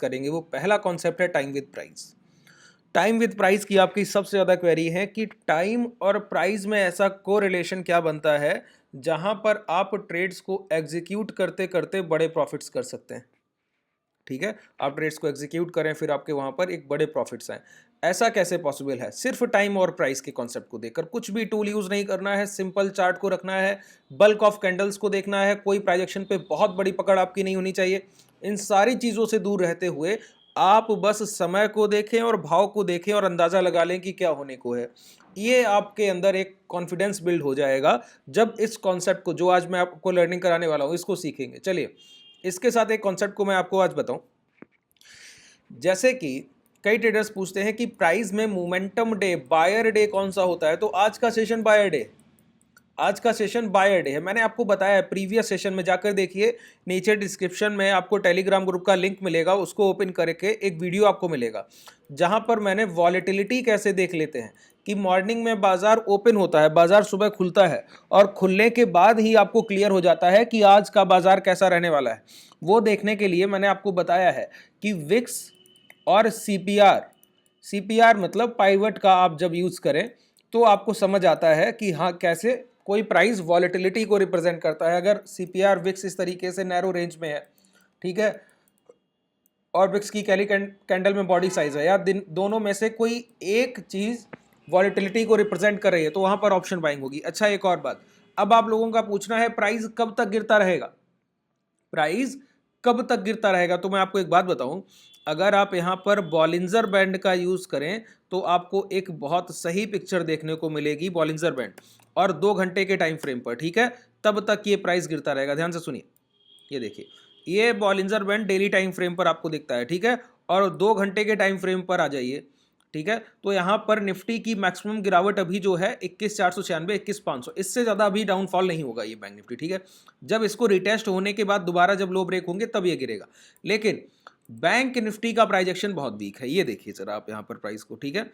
करेंगे वो पहला कॉन्सेप्ट है time with price. Time with price की आपकी सबसे ज़्यादा क्वेरी है कि टाइम और प्राइस में ऐसा कोरिलेशन क्या बनता है जहां पर आप ट्रेड्स को एग्जीक्यूट करते करते बड़े प्रॉफिट्स कर सकते हैं। ठीक है, आप ट्रेड्स को एग्जीक्यूट करें फिर आपके वहां पर एक बड़े प्रॉफिट्स आए, ऐसा कैसे पॉसिबल है? सिर्फ टाइम और प्राइस के कॉन्सेप्ट को देखकर, कुछ भी टूल यूज नहीं करना है, सिंपल चार्ट को रखना है, बल्क ऑफ कैंडल्स को देखना है, कोई प्राइजेक्शन पे बहुत बड़ी पकड़ आपकी नहीं होनी चाहिए। इन सारी चीजों से दूर रहते हुए आप बस समय को देखें और भाव को देखें और अंदाजा लगा लें कि क्या होने को है। ये आपके अंदर एक कॉन्फिडेंस बिल्ड हो जाएगा जब इस कॉन्सेप्ट को, जो आज मैं आपको लर्निंग कराने वाला हूं, इसको सीखेंगे। चलिए, इसके साथ एक कॉन्सेप्ट को मैं आपको आज बताऊं। जैसे कि कई ट्रेडर्स पूछते हैं कि प्राइस में मोमेंटम डे, बायर डे कौन सा होता है? तो आज का सेशन बायर डे, आज का सेशन बायर डे है। मैंने आपको बताया है, प्रीवियस सेशन में जाकर देखिए, नीचे डिस्क्रिप्शन में आपको टेलीग्राम ग्रुप का लिंक मिलेगा, उसको ओपन करके एक वीडियो आपको मिलेगा जहां पर मैंने वॉलेटिलिटी कैसे देख लेते हैं कि मॉर्निंग में बाजार ओपन होता है, बाजार सुबह खुलता है और खुलने के बाद ही आपको क्लियर हो जाता है कि आज का बाजार कैसा रहने वाला है। वो देखने के लिए मैंने आपको बताया है कि विक्स और सीपीआर मतलब पाइवट का आप जब यूज करें तो आपको समझ आता है कि हाँ, कैसे कोई प्राइस वॉलेटिलिटी को रिप्रेजेंट करता है। अगर सीपीआर विक्स इस तरीके से नैरो रेंज में है, ठीक है, और विक्स की कैली कैंडल में बॉडी साइज है, या दोनों में से कोई एक चीज वॉलेटिलिटी को रिप्रेजेंट कर रही है, तो वहां पर ऑप्शन बाइंग होगी। अच्छा, एक और बात, अब आप लोगों का पूछना है प्राइस कब तक गिरता रहेगा, प्राइस कब तक गिरता रहेगा? तो मैं आपको एक बात बताऊं, अगर आप यहां पर बॉलिंजर बैंड का यूज करें तो आपको एक बहुत सही पिक्चर देखने को मिलेगी, बॉलिंजर बैंड और 2 घंटे के टाइम फ्रेम पर, ठीक है, तब तक ये प्राइस गिरता रहेगा। ध्यान से सुनिए, ये देखिए, ये Bollinger band daily time frame पर आपको दिखता है, ठीक है, और 2 घंटे के टाइम फ्रेम पर आ जाइए, ठीक है, तो यहां पर निफ्टी की मैक्सिमम गिरावट अभी जो है 21,496, 21,500, इससे ज्यादा अभी डाउनफॉल नहीं होगा ये बैंक निफ्टी, ठीक है। जब इसको रिटेस्ट होने के बाद दोबारा जब लो ब्रेक होंगे तब ये गिरेगा, लेकिन बैंक निफ्टी का प्राइजेक्शन बहुत वीक है। ये देखिए जरा आप यहां पर प्राइस को, ठीक है।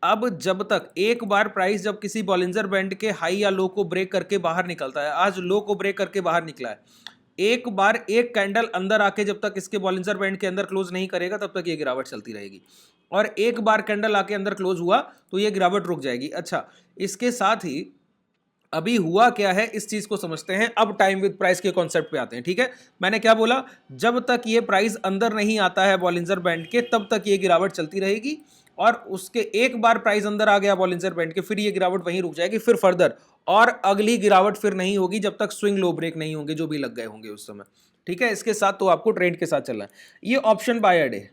अब जब तक एक बार प्राइस जब किसी बॉलिंजर बैंड के हाई या लो को ब्रेक करके बाहर निकलता है, आज लो को ब्रेक करके बाहर निकला है, एक बार एक कैंडल अंदर आके जब तक इसके बॉलिंजर बैंड के अंदर क्लोज नहीं करेगा तब तक ये गिरावट चलती रहेगी, और एक बार कैंडल आके अंदर क्लोज हुआ तो ये गिरावट रुक जाएगी। अच्छा, इसके साथ ही अभी हुआ क्या है इस चीज को समझते हैं। अब टाइम विद प्राइस के कॉन्सेप्ट पे आते हैं, ठीक है। मैंने क्या बोला, जब तक ये प्राइस अंदर नहीं आता है बॉलिंजर बैंड के तब तक ये गिरावट चलती रहेगी, और उसके एक बार प्राइस अंदर आ गया बॉलिंजर बैंड के, फिर ये गिरावट वहीं रुक जाएगी, फिर फर्दर और अगली गिरावट फिर नहीं होगी जब तक स्विंग लो ब्रेक नहीं होंगे जो भी लग गए होंगे उस समय, ठीक है। इसके साथ तो आपको ट्रेंड के साथ चलना है। ये option buyer day,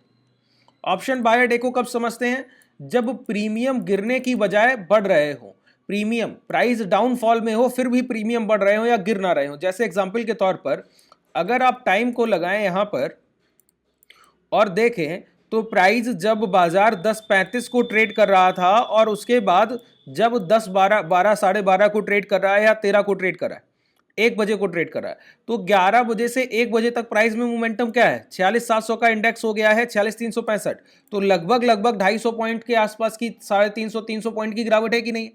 option buyer day को कब समझते हैं? जब प्रीमियम गिरने की बजाय बढ़ रहे हो, प्रीमियम प्राइस डाउनफॉल में हो फिर भी प्रीमियम बढ़ रहे हो या गिर ना रहे हो। जैसे एग्जांपल के तौर पर अगर आप टाइम को लगाएं यहां पर और देखें तो प्राइस जब बाजार 10:35 को ट्रेड कर रहा था और उसके बाद जब 10-12 12:30 को ट्रेड कर रहा है या 13 को ट्रेड कर रहा है, 1 बजे को ट्रेड कर रहा है, तो 11 बजे से 1 बजे तक प्राइस में मोमेंटम क्या है? 46,700 का इंडेक्स हो गया है, 46,365, तो लगभग 250 पॉइंट के आसपास की 350 पॉइंट की गिरावट है कि नहीं?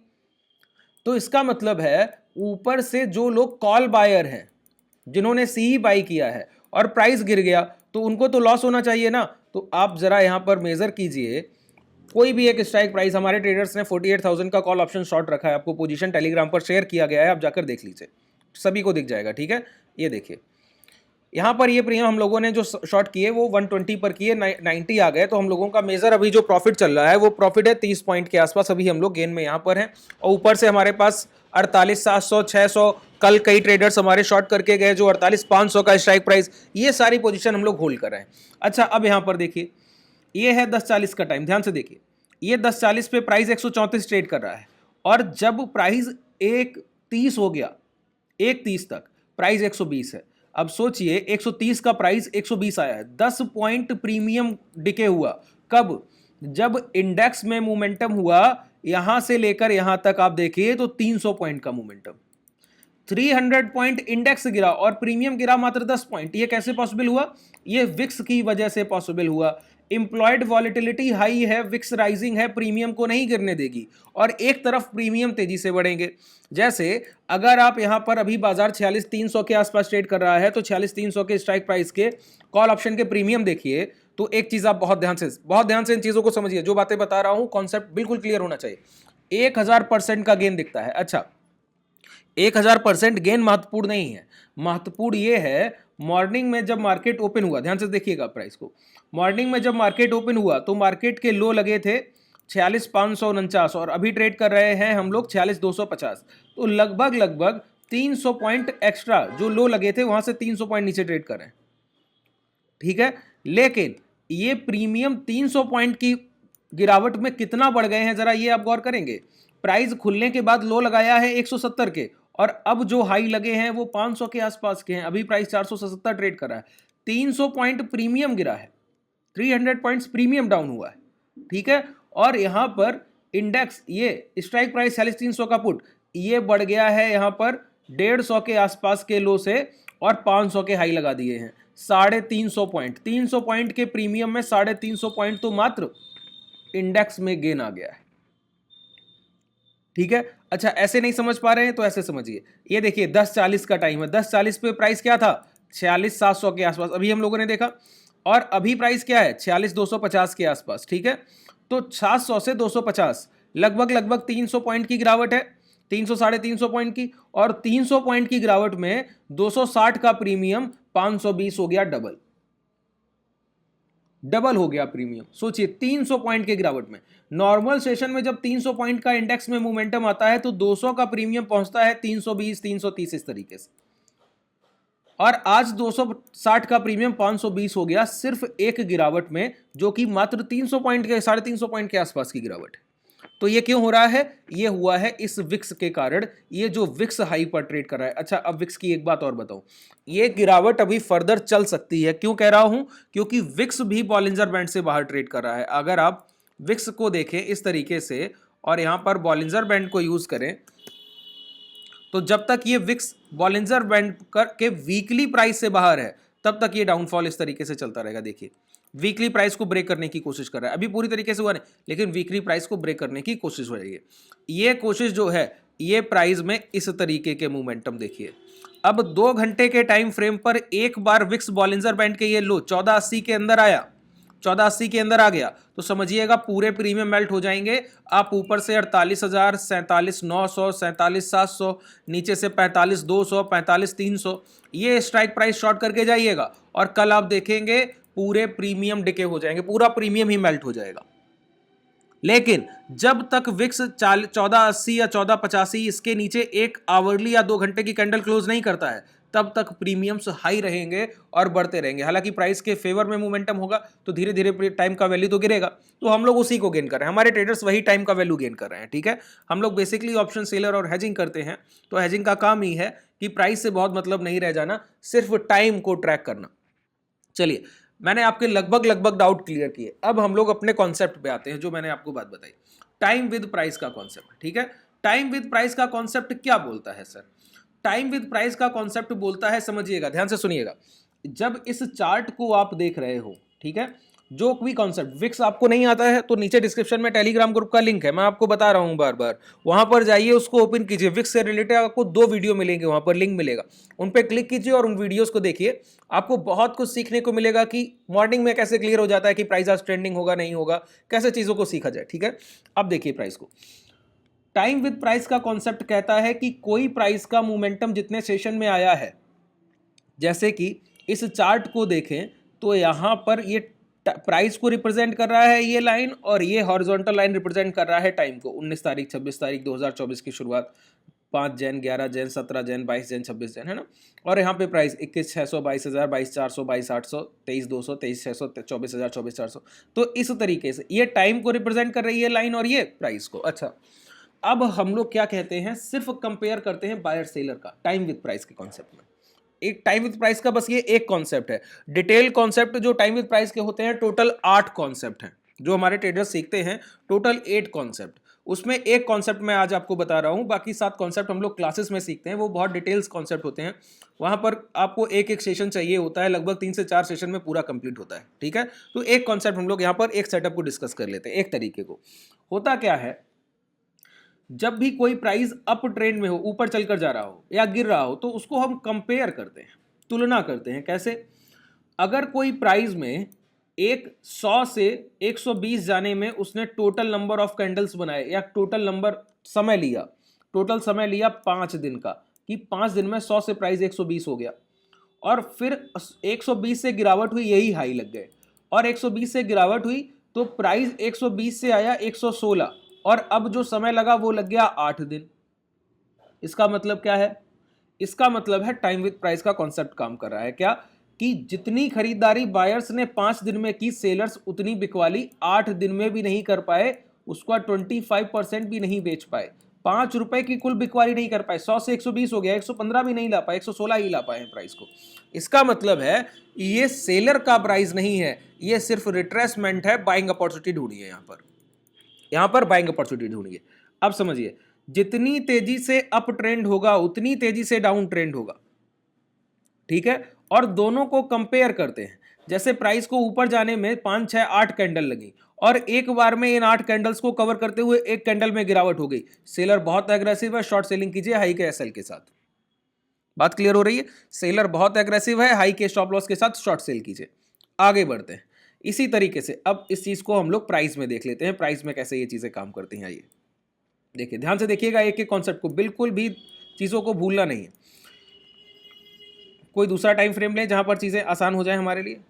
तो इसका मतलब है ऊपर से जो लोग कॉल बायर हैं, जिन्होंने सी बाई किया है और प्राइस गिर गया, तो उनको तो लॉस होना चाहिए ना। तो आप जरा यहां पर मेजर कीजिए, कोई भी एक स्ट्राइक प्राइस, हमारे ट्रेडर्स ने 48,000 का कॉल ऑप्शन शॉर्ट रखा है, आपको पोजीशन टेलीग्राम पर शेयर किया गया है, आप जाकर देख लीजिए, सभी को दिख जाएगा, ठीक है। ये देखिए यहां पर ये प्रीमियम हम लोगों ने जो शॉर्ट किए वो 120 पर किए, 90 आ गए, तो हम लोगों का मेजर अभी जो प्रॉफिट चल रहा है वो प्रॉफिट है 30 पॉइंट के आसपास, अभी हम लोग गेन में यहां पर हैं। और ऊपर से हमारे पास 48,700 600, कल कई ट्रेडर्स हमारे शॉर्ट करके गए जो 48,500 का स्ट्राइक प्राइस, ये सारी पोजीशन हम लोग होल्ड कर रहे हैं। अच्छा, अब यहां पर देखिए, ये है 10:40 का टाइम, ध्यान से देखिए, ये 10:40 पे प्राइस 134 ट्रेड कर रहा है, और जब प्राइस 1:30 हो गया, 1:30 तक प्राइस 120 है। अब सोचिए 130 का प्राइस 120 आया है, 10 पॉइंट प्रीमियम डिके हुआ। कब? जब इंडेक्स में मोमेंटम हुआ, यहां से लेकर यहां तक आप देखिए तो 300 पॉइंट का मोमेंटम, 300 पॉइंट इंडेक्स गिरा और प्रीमियम गिरा मात्र 10 पॉइंट। ये कैसे पॉसिबल हुआ? ये विक्स की वजह से पॉसिबल हुआ। इंप्लॉयड वॉलेटिलिटी हाई है, विक्स राइजिंग है, प्रीमियम को नहीं गिरने देगी, और एक तरफ प्रीमियम तेजी से बढ़ेंगे। जैसे अगर आप यहां पर अभी बाजार 46,300 के आसपास ट्रेड कर रहा है, तो 46,300 के स्ट्राइक प्राइस के कॉल ऑप्शन के प्रीमियम देखिए तो एक चीज आप बहुत ध्यान से इन चीजों को समझिए, जो बातें बता रहा हूं कॉन्सेप्ट बिल्कुल क्लियर होना चाहिए। 1000% का गेन दिखता है, अच्छा 1000% गेन महत्वपूर्ण नहीं है, महत्वपूर्ण ये है मॉर्निंग में जब मार्केट ओपन हुआ, ध्यान से देखिएगा प्राइस को, मॉर्निंग में जब मार्केट ओपन हुआ तो मार्केट के लो लगे थे 46,549 और अभी ट्रेड कर रहे हैं हम लोग 46,250, तो लगभग 300 पॉइंट एक्स्ट्रा जो लो लगे थे वहां से 300 पॉइंट नीचे ट्रेड कर रहे हैं, ठीक है। लेकिन ये प्रीमियम 300 पॉइंट की गिरावट में कितना बढ़ गए हैं जरा ये आप गौर करेंगे। प्राइस खुलने के बाद लो लगाया है 170 के और अब जो हाई लगे हैं वो 500 के आसपास के हैं, अभी प्राइस 477 ट्रेड कर रहा है, 300 पॉइंट प्रीमियम गिरा है, 300 पॉइंट्स प्रीमियम डाउन हुआ है, ठीक है। और यहां पर इंडेक्स ये स्ट्राइक प्राइस 4300 का पुट ये बढ़ गया है यहां पर 150 के आसपास के लो से और 500 के हाई लगा दिए हैं, 350 पॉइंट, 300 पॉइंट के प्रीमियम में 350 पॉइंट तो मात्र इंडेक्स में गेन आ गया है, ठीक है। अच्छा ऐसे नहीं समझ पा रहे हैं तो ऐसे समझिए, ये देखिए 10:40 का टाइम है, 10:40 पे प्राइस क्या था 46,700 के आसपास अभी हम लोगों ने देखा, और अभी प्राइस क्या है 46,250 के आसपास, ठीक है। तो 700 से 250 लगभग 300 पॉइंट की गिरावट है, 300-350 पॉइंट की, और 300 पॉइंट की गिरावट में 260 का प्रीमियम 520 हो गया, डबल हो गया प्रीमियम। सोचिए 300 पॉइंट के गिरावट में, नॉर्मल सेशन में जब 300 पॉइंट का इंडेक्स में मोमेंटम आता है तो 200 का प्रीमियम पहुंचता है 320 330 इस तरीके से, और आज 260 का प्रीमियम 520 हो गया सिर्फ एक गिरावट में, जो कि मात्र 300 पॉइंट के 350 पॉइंट के आसपास की गिरावट है। तो ये क्यों हो रहा है, ये हुआ है इस विक्स के कारण, ये जो विक्स हाई पर ट्रेड कर रहा है। अच्छा अब विक्स की एक बात और बताऊं, ये गिरावट अभी फर्दर चल सकती है, क्यों कह रहा हूं, क्योंकि विक्स भी बॉलिंजर बैंड से बाहर ट्रेड कर रहा है। अगर आप विक्स को देखें इस तरीके से और यहां पर बॉलिंजर बैंड को यूज करें, तो जब तक ये विक्स बॉलिंजर बैंड के वीकली प्राइस से बाहर है तब तक ये डाउनफॉल इस तरीके से चलता रहेगा। देखिए वीकली प्राइस को ब्रेक करने की कोशिश कर रहा है, अभी पूरी तरीके से हुआ नहीं लेकिन वीकली प्राइस को ब्रेक करने की कोशिश हो रही है। ये कोशिश जो है ये प्राइस में इस तरीके के मोमेंटम देखिए, अब 2 घंटे के टाइम फ्रेम पर एक बार विक्स बॉलिंजर बैंड के ये लो 1480 के अंदर आया, 1480 के अंदर आ गया तो समझिएगा पूरे प्रीमियम मेल्ट हो जाएंगे। आप ऊपर से 48,000, 47,900, 47,700, नीचे से 45,200, 45,300 ये स्ट्राइक प्राइस शॉर्ट करके जाइएगा और कल आप देखेंगे पूरे प्रीमियम डिके हो जाएंगे, पूरा प्रीमियम ही मेल्ट हो जाएगा। लेकिन जब तक विक्स 1480 या 1485 इसके नीचे एक आवरली या 2 घंटे की कैंडल क्लोज नहीं करता है तब तक प्रीमियम्स हाई रहेंगे और बढ़ते रहेंगे। हालांकि प्राइस के फेवर में मोमेंटम होगा तो धीरे धीरे टाइम का वैल्यू तो गिरेगा, तो हम लोग उसी को गेन कर रहे हैं, हमारे ट्रेडर्स वही टाइम का वैल्यू गेन कर रहे हैं, ठीक है। हम लोग बेसिकली ऑप्शन सेलर और हेजिंग करते हैं, तो हेजिंग का काम ही है कि प्राइस से बहुत मतलब नहीं रह जाना, सिर्फ टाइम को ट्रैक करना। चलिए मैंने आपके लगभग डाउट क्लियर किए, अब हम लोग अपने कॉन्सेप्ट पे आते हैं जो मैंने आपको बात बताई, टाइम विद प्राइस का कॉन्सेप्ट, ठीक है। टाइम विद प्राइस का कॉन्सेप्ट क्या बोलता है सर, टाइम विद प्राइस का कॉन्सेप्ट बोलता है, समझिएगा ध्यान से सुनिएगा, जब इस चार्ट को आप देख रहे हो, ठीक है, जो भी कॉन्सेप्ट विक्स आपको नहीं आता है तो नीचे डिस्क्रिप्शन में टेलीग्राम ग्रुप का लिंक है, मैं आपको बता रहा हूं बार बार, वहां पर जाइए उसको ओपन कीजिए, विक्स से रिलेटेड आपको 2 वीडियो मिलेंगे, वहां पर लिंक मिलेगा, उन पे क्लिक कीजिए और उन वीडियोस को देखिए, आपको बहुत कुछ सीखने को मिलेगा कि मॉर्निंग में कैसे क्लियर हो जाता है कि प्राइस आज ट्रेंडिंग होगा नहीं होगा, कैसे चीजों को सीखा जाए, ठीक है। अब देखिए प्राइस को, टाइम विद प्राइस का कॉन्सेप्ट कहता है कि कोई प्राइस का मोमेंटम जितने सेशन में आया है, जैसे कि इस चार्ट को देखें तो यहां पर ये प्राइस को रिप्रेजेंट कर रहा है ये लाइन, और ये हॉरिजॉन्टल लाइन रिप्रेजेंट कर रहा है टाइम को, 19 तारीख 26 तारीख 2024 की शुरुआत, 5 जैन 11 जैन 17 जैन 22 जैन 26 जैन, है ना। और यहाँ पे प्राइस 21,600, 22,000, 22,400, 22,800, 23,200, 23,600, 24,000, 24,400, तो इस तरीके से ये टाइम को रिप्रेजेंट कर रही है लाइन और ये प्राइस को। अच्छा अब हम लोग क्या कहते हैं, सिर्फ कंपेयर करते हैं बायर सेलर का टाइम विद प्राइस के कॉन्सेप्ट में। एक टाइम विद प्राइस का बस ये एक कॉन्सेप्ट है, डिटेल कॉन्सेप्ट जो टाइम विद प्राइस के होते हैं टोटल 8 कॉन्सेप्ट हैं जो हमारे ट्रेडर्स सीखते हैं, टोटल 8 कॉन्सेप्ट, उसमें एक कॉन्सेप्ट मैं आज आपको बता रहा हूं, बाकी 7 कॉन्सेप्ट हम लोग क्लासेस में सीखते हैं, वो बहुत डिटेल्स कॉन्सेप्ट होते हैं, वहां पर आपको एक एक सेशन चाहिए होता है, लगभग 3 से 4 सेशन में पूरा कंप्लीट होता है, ठीक है। तो एक कॉन्सेप्ट हम लोग यहाँ पर एक सेटअप को डिस्कस कर लेते हैं, एक तरीके को। होता क्या है, जब भी कोई प्राइस अप ट्रेंड में हो, ऊपर चलकर जा रहा हो या गिर रहा हो, तो उसको हम कंपेयर करते हैं, तुलना करते हैं। कैसे, अगर कोई प्राइस में एक 100 से 120 जाने में उसने टोटल नंबर ऑफ कैंडल्स बनाए या टोटल नंबर समय लिया, टोटल समय लिया 5 दिन का, कि 5 दिन में 100 से प्राइस 120 हो गया, और फिर 120 से गिरावट हुई, यही हाई लग गए, और 120 से गिरावट हुई तो प्राइस 120 से आया 116, और अब जो समय लगा वो लग गया 8 दिन। इसका मतलब क्या है? इसका मतलब है टाइम विद प्राइस का कॉन्सेप्ट काम कर रहा है क्या, कि जितनी खरीदारी बायर्स ने 5 दिन में की, सेलर्स उतनी बिकवाली 8 दिन में भी नहीं कर पाए, उसका 25% भी नहीं बेच पाए, 5 रुपए की कुल बिकवाली नहीं कर पाए। 100 से 120 हो गया, 115 भी नहीं ला पाए, 116 ही ला पाए प्राइस को। इसका मतलब है ये सेलर का प्राइस नहीं है, ये सिर्फ रिट्रेसमेंट है। बाइंग अपॉर्चुनिटी ढूंढिए, यहां पर बाइंग अपॉर्चुनिटी ढूंढिए। अब समझिए, जितनी तेजी से अप ट्रेंड होगा उतनी तेजी से डाउन ट्रेंड होगा, ठीक है। और दोनों को कंपेयर करते हैं। जैसे प्राइस को ऊपर जाने में 5, 6, 8 कैंडल लगी, और एक बार में इन 8 कैंडल्स को कवर करते हुए एक कैंडल में गिरावट हो गई। सेलर बहुत एग्रेसिव है, शॉर्ट सेलिंग कीजिए हाई के एसएल के साथ। बात क्लियर हो रही है? सेलर बहुत एग्रेसिव है, हाई के स्टॉप लॉस के साथ शॉर्ट सेल कीजिए। आगे बढ़ते हैं। इसी तरीके से अब इस चीज को हम लोग प्राइस में देख लेते हैं, प्राइस में कैसे ये चीजें काम करती हैं। आइए देखिए, ध्यान से देखिएगा एक एक कॉन्सेप्ट को, बिल्कुल भी चीजों को भूलना नहीं है। कोई दूसरा टाइम फ्रेम लें जहां पर चीजें आसान हो जाए हमारे लिए,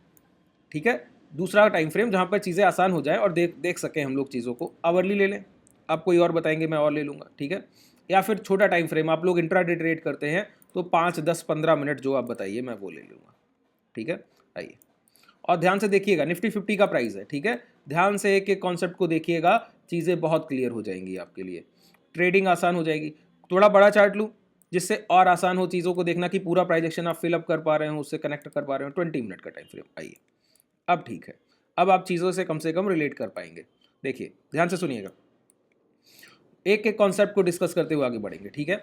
ठीक है। दूसरा टाइम फ्रेम जहां पर चीजें आसान हो जाए और देख सकें हम लोग चीजों को। आवरली ले लें, आप कोई और बताएंगे मैं और ले लूंगा, ठीक है। या फिर छोटा टाइम फ्रेम, आप लोग इंट्राडे ट्रेड करते हैं तो 5, 10, 15 मिनट जो आप बताइए मैं वो ले लूंगा, ठीक है। आइए और ध्यान से देखिएगा, निफ्टी 50 का प्राइस है, ठीक है। ध्यान से एक एक कॉन्सेप्ट को देखिएगा, चीज़ें बहुत क्लियर हो जाएंगी आपके लिए, ट्रेडिंग आसान हो जाएगी। थोड़ा बड़ा चार्ट लूँ जिससे और आसान हो चीज़ों को देखना, कि पूरा प्राइस एक्शन आप फिलअप कर पा रहे हो, उससे कनेक्ट कर पा रहे हो। 20 मिनट का टाइम फ्रेम। आइए अब ठीक है, अब आप चीज़ों से कम रिलेट कर पाएंगे। देखिए ध्यान से सुनिएगा, एक एक कॉन्सेप्ट को डिस्कस करते हुए आगे बढ़ेंगे, ठीक है।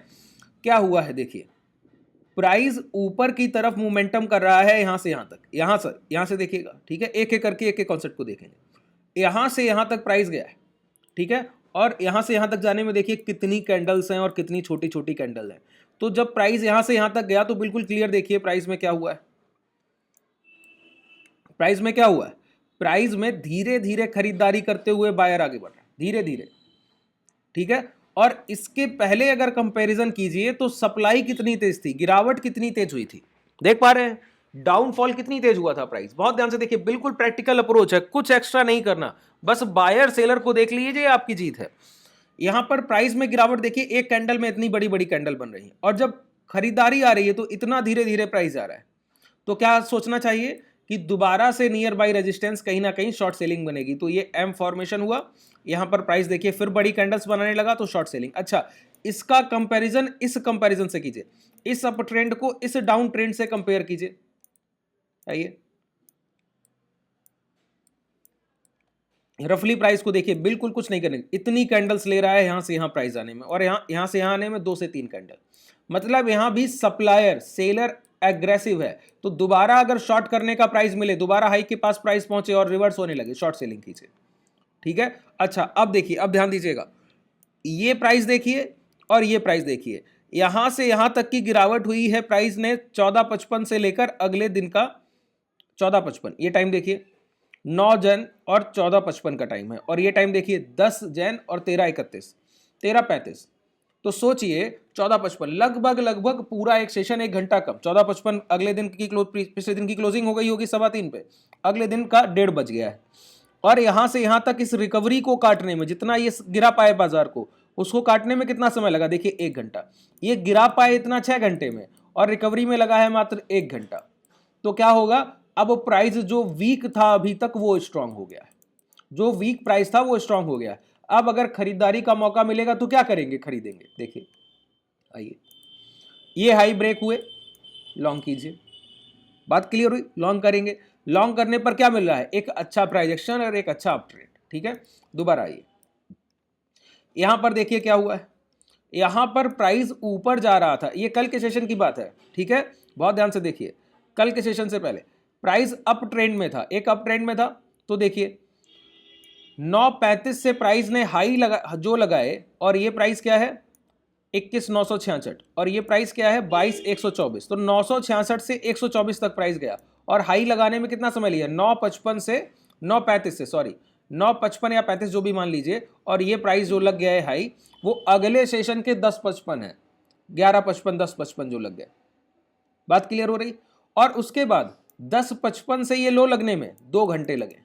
क्या हुआ है देखिए, प्राइस ऊपर की तरफ मोमेंटम कर रहा है यहां से यहां तक, यहां से देखिएगा, ठीक है। एक एक करके एक एक कॉन्सेप्ट को देखेंगे। यहां से यहां तक प्राइस गया है, ठीक है। और यहां से यहां तक जाने में देखिए कितनी कैंडल्स हैं और कितनी छोटी छोटी कैंडल हैं। तो जब प्राइस यहां से यहां तक गया तो बिल्कुल क्लियर देखिए प्राइस में क्या हुआ है। प्राइस में क्या हुआ है? प्राइस में धीरे धीरे खरीदारी करते हुए बायर आगे बढ़ रहा है, धीरे धीरे, ठीक है। और इसके पहले अगर कंपैरिजन कीजिए तो सप्लाई कितनी तेज थी, गिरावट कितनी तेज हुई थी, देख पा रहे हैं। डाउनफॉल कितनी तेज हुआ था प्राइस, बहुत ध्यान से देखिए, बिल्कुल प्रैक्टिकल अप्रोच है, कुछ एक्स्ट्रा नहीं करना, बस बायर सेलर को देख लीजिए, आपकी जीत है। यहां पर प्राइस में गिरावट देखिए, एक कैंडल में इतनी बड़ी बड़ी कैंडल बन रही है, और जब खरीदारी आ रही है तो इतना धीरे धीरे प्राइस आ रहा है। तो क्या सोचना चाहिए कि दोबारा से नियर बाई रेजिस्टेंस कहीं ना कहीं शॉर्ट सेलिंग बनेगी। तो ये एम फॉर्मेशन हुआ, यहां पर प्राइस देखिए फिर बड़ी कैंडल्स बनाने लगा तो शॉर्ट सेलिंग। अच्छा, इसका कंपैरिजन इस कंपैरिजन से कीजिए, इस अप ट्रेंड को इस डाउन ट्रेंड से कंपेयर कीजिए। आइए रफली प्राइस को देखिए, बिल्कुल कुछ नहीं करने, इतनी कैंडल्स ले रहा है यहां से यहां प्राइस आने में, और यहां से यहां आने में 2 से 3 कैंडल, मतलब यहां भी सप्लायर सेलर एग्रेसिव है। तो दोबारा अगर शॉर्ट करने का प्राइस मिले, दोबारा हाई के पास प्राइस पहुंचे और रिवर्स होने लगे, शॉर्ट सेलिंग कीजिए, ठीक है। अच्छा अब देखिए, अब ध्यान दीजिएगा, ये प्राइस देखिए और ये प्राइस देखिए, यहां से यहां तक की गिरावट हुई है प्राइस ने 14.55 से लेकर अगले दिन का 14.55, ये टाइम देखिए 9 जन और 14.55 का टाइम है, और ये टाइम देखिए 10 जन और 13:31, 13:35। तो सोचिए 14:55, लगभग पूरा एक सेशन, 1 घंटा कम। 14:55 अगले दिन की पिछले दिन की क्लोजिंग हो गई होगी 3:15 पे, अगले दिन का 1:30 बज गया है। और यहां से यहां तक इस रिकवरी को काटने में, जितना ये गिरा पाए बाजार को, उसको काटने में कितना समय लगा देखिए, 1 घंटा। ये गिरा पाए इतना 6 घंटे में, और रिकवरी में लगा है मात्र 1 घंटा। तो क्या होगा, अब प्राइस जो वीक था अभी तक वो स्ट्रांग हो गया है, जो वीक प्राइस था वो स्ट्रांग हो गया। अब अगर खरीदारी का मौका मिलेगा तो क्या करेंगे, खरीदेंगे। देखिए आइए, ये हाई ब्रेक हुए, लॉन्ग कीजिए, बात क्लियर हुई, लॉन्ग करेंगे। लॉन्ग करने पर क्या मिल रहा है, एक अच्छा प्राइस एक्शन और एक अच्छा अप ट्रेंड, ठीक है। दोबारा आइए, यहां पर देखिए क्या हुआ है, यहां पर प्राइस ऊपर जा रहा था, ये कल के सेशन की बात है, ठीक है। बहुत ध्यान से देखिए, कल के सेशन से पहले प्राइस अप ट्रेंड में था, एक अप ट्रेंड में था। तो देखिए 9:35 से प्राइस ने हाई जो लगाए, और ये प्राइस क्या है 21,966, और ये प्राइस क्या है 22,124। तो 966 से 124 तक प्राइस गया, और हाई लगाने में कितना समय लिया, 9:55 से 9:35 से, सॉरी 9:55 या 35 जो भी मान लीजिए, और ये प्राइस जो लग गया है हाई वो अगले सेशन के 10:55 है, 11:55 10:55 जो लग गया। बात क्लियर हो रही। और उसके बाद 10:55 से ये लो लगने में 2 घंटे लगे,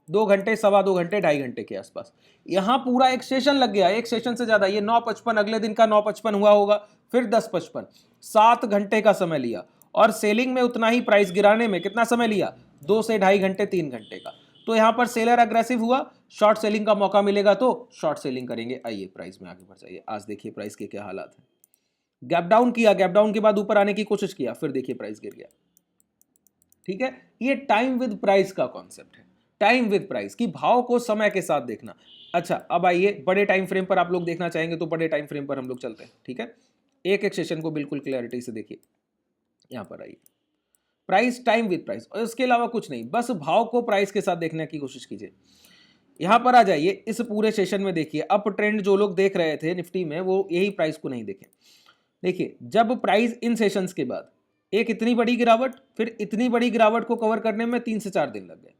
2 घंटे, सवा 2 घंटे, 2.5 घंटे के आसपास। यहां पूरा एक सेशन लग गया, एक सेशन से ज्यादा। ये 9:55 अगले दिन का 9:55 हुआ होगा, फिर 10:55, 7 घंटे का समय लिया। और सेलिंग में उतना ही, प्राइस गिराने में कितना समय लिया, 2 से 2.5 घंटे, 3 घंटे का। तो यहां पर सेलर अग्रेसिव हुआ, शॉर्ट सेलिंग का मौका मिलेगा तो शॉर्ट सेलिंग करेंगे। आइए प्राइस में आगे बढ़ जाइए। आज देखिए प्राइस के क्या हालात है। गैप डाउन किया, गैप डाउन के बाद ऊपर आने की कोशिश किया, फिर देखिए प्राइस गिर गया। ठीक है, ये टाइम विद प्राइस का कॉन्सेप्ट है। टाइम विद प्राइस की भाव को समय के साथ देखना। अच्छा, अब आइए बड़े टाइम फ्रेम पर आप लोग देखना चाहेंगे तो बड़े टाइम फ्रेम पर हम लोग चलते हैं। ठीक है, एक एक सेशन को बिल्कुल क्लैरिटी से देखिए। यहां पर आइए, प्राइस, टाइम विद प्राइस, और इसके अलावा कुछ नहीं, बस भाव को प्राइस के साथ देखने की कोशिश कीजिए। यहां पर आ जाइए, इस पूरे सेशन में देखिए अप ट्रेंड जो लोग देख रहे थे निफ्टी में, वो यही प्राइस को नहीं देखे। देखिए, जब प्राइस इन सेशंस के बाद एक इतनी बड़ी गिरावट, फिर इतनी बड़ी गिरावट को कवर करने में 3 से 4 दिन लग गए।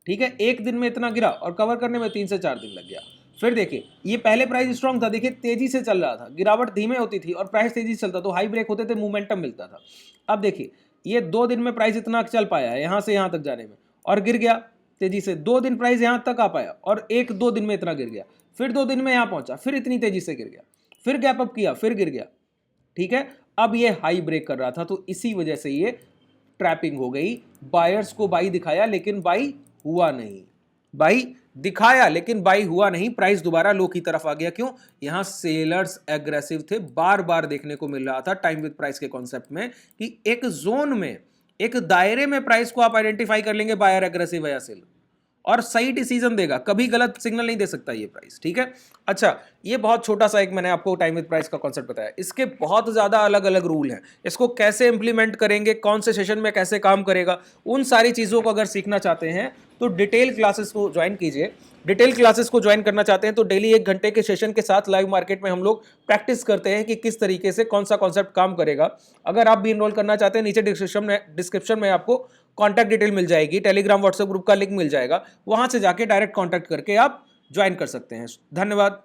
ठीक है, एक दिन में इतना गिरा और कवर करने में 3 से 4 दिन लग गया। फिर देखिए, ये पहले प्राइस स्ट्रांग था, देखिए तेजी से चल रहा था, गिरावट धीमे होती थी और प्राइस तेजी से चलता, तो हाई ब्रेक होते थे, मोमेंटम मिलता था। अब देखिए, ये 2 दिन में प्राइस इतना चल पाया है यहां से यहां तक जाने में, और गिर गया तेजी से। 2 दिन प्राइस यहां तक आ पाया और 1-2 दिन में इतना गिर गया, फिर 2 दिन में यहां पहुंचा, फिर इतनी तेजी से गिर गया, फिर गैप अप किया, फिर गिर गया। ठीक है, अब ये हाई ब्रेक कर रहा था, तो इसी वजह से ये ट्रैपिंग हो गई। बायर्स को बाई दिखाया लेकिन बाई हुआ नहीं, बाई दिखाया लेकिन बाई हुआ नहीं, प्राइस दोबारा लो की तरफ आ गया। क्यों? यहां सेलर्स एग्रेसिव थे। बार बार देखने को मिल रहा था टाइम विद प्राइस के कॉन्सेप्ट में कि एक जोन में, एक दायरे में प्राइस को आप आइडेंटिफाई कर लेंगे, बायर एग्रेसिव है या सेलर, और सही डिसीजन देगा, कभी गलत सिग्नल नहीं दे सकता ये प्राइस। ठीक है, अच्छा, ये बहुत छोटा सा एक मैंने आपको टाइम विद प्राइस का कॉन्सेप्ट बताया। इसके बहुत ज्यादा अलग अलग रूल हैं, इसको कैसे इंप्लीमेंट करेंगे, कौन से सेशन में कैसे काम करेगा, उन सारी चीजों को अगर सीखना चाहते हैं तो डिटेल क्लासेस को ज्वाइन कीजिए। डिटेल क्लासेस को ज्वाइन करना चाहते हैं तो डेली 1 घंटे के सेशन के साथ लाइव मार्केट में हम लोग प्रैक्टिस करते हैं कि किस तरीके से कौन सा कॉन्सेप्ट काम करेगा। अगर आप भी इनरोल करना चाहते हैं, नीचे डिस्क्रिप्शन में आपको कॉन्टैक्ट डिटेल मिल जाएगी, टेलीग्राम व्हाट्सएप ग्रुप का लिंक मिल जाएगा, वहां से जाके डायरेक्ट कॉन्टैक्ट करके आप ज्वाइन कर सकते हैं। धन्यवाद।